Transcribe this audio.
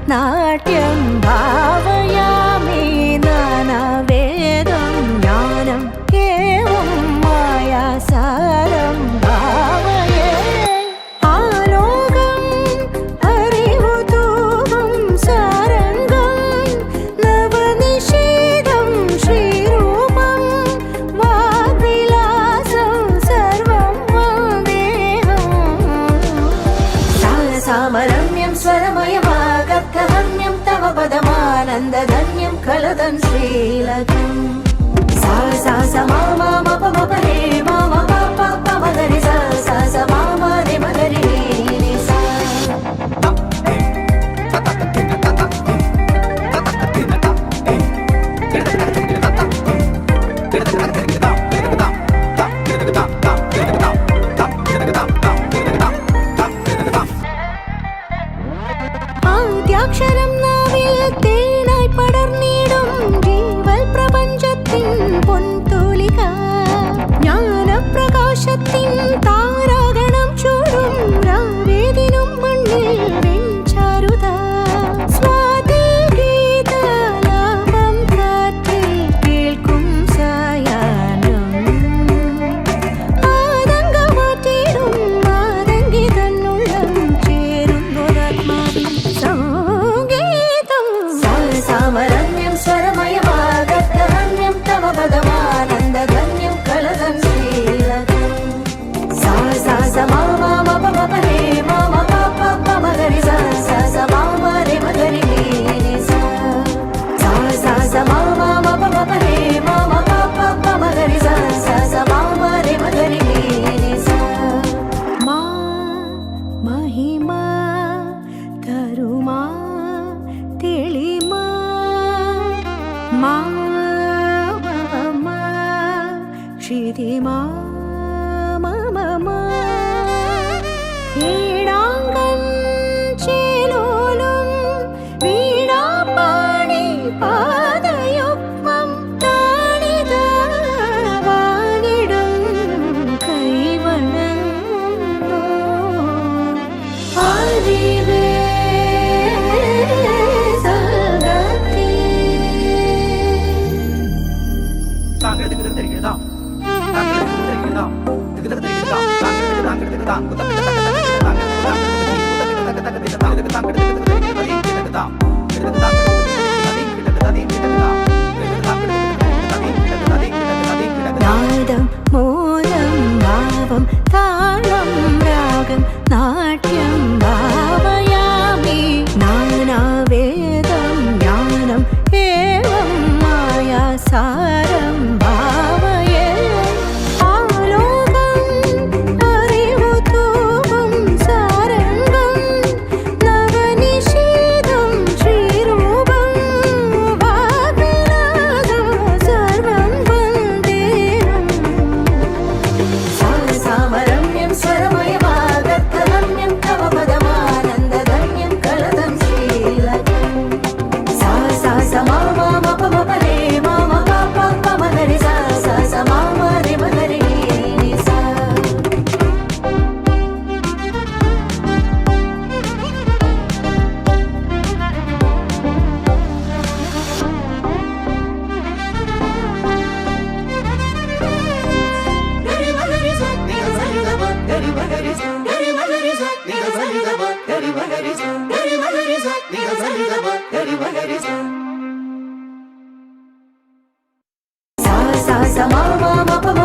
नाट्यं भावयामि नानावेदं ज्ञानं एवं माया सारं भावये आलोकम् हरिवतूपं सारङ्गं नवनिषेधं श्रीरूपं वाग्विलासं सर्वं वन्देऽहम् सारसामरम्यं स्वरमयमागर्गहन्यं तव पदमानन्दधन्यं कलदं श्रीलकम् सा सा स मा मा म प म प रे मा म प प प म ग रे सा सा स मा म रे म ग रे रे सा ആദ്യാക്ഷരം നാവിൽ തേനായി പടർന്നിടും ജീവൽ പ്രപഞ്ചത്തിൻ പൊൻതൂലിക ജ്ഞാനപ്രകാശത്തിൻ താരാഗണം ചൂടും രാവേദിനും മണ്ണിൽ വെഞ്ചാരുത സ്വാതി ഗീതലാപം കാറ്റിൽ കേൾക്കും സായാഹ്നം ആതങ്കമാറ്റിടും ആതങ്കി തന്നുള്ളം ചേരുന്നൊരാത്മാവിൻ സംഗീതം സാരസാമരമ്യം സ്വരമയമാഗർഗഹന്യം തവ പദമാനന്ദധന്യം കലദം ശ്രീലകം सा सा स मा मा म प म प रे मा म प प प म ग रे सा सा स मा म रे म ग रे रे सा सा सा स मा मा म प म प रे मा म प प प म ग रे सा सा स मा म रे म ग रे रे सा मा महिमा करुमा तेलिमा मा मा क्षितिमा വീണാങ്കൻ ചേലോലും വീണാപാണി പാദയുഗ്മം താണിതാവാനിടും കൈവണങ്ങുന്നു അറിവേ സഗതി നാദം മോദം ഭാവം താളം രാഗം നാട്യം ഭാവയാമി നാനാവേദം ജ്ഞാനം ഏവം മായാ സാരം ഭാവയേ ആലോകം അറിവതൂപം സാരംഗം നവനിഷേധം ശ്രീരൂപം വാഗ്വിലാസം സർവം വന്ദേഹം സാരസാമരമ്യം സ്വരമയമാഗർഗഹന്യം തവ പദമാനന്ദധന്യം കലദം ശ്രീലകം सा सा स मा मा म प म प रे मा म प प प म ग रे सा सा स मा म रे म ग रे रे सा सा सा स मा मा म प म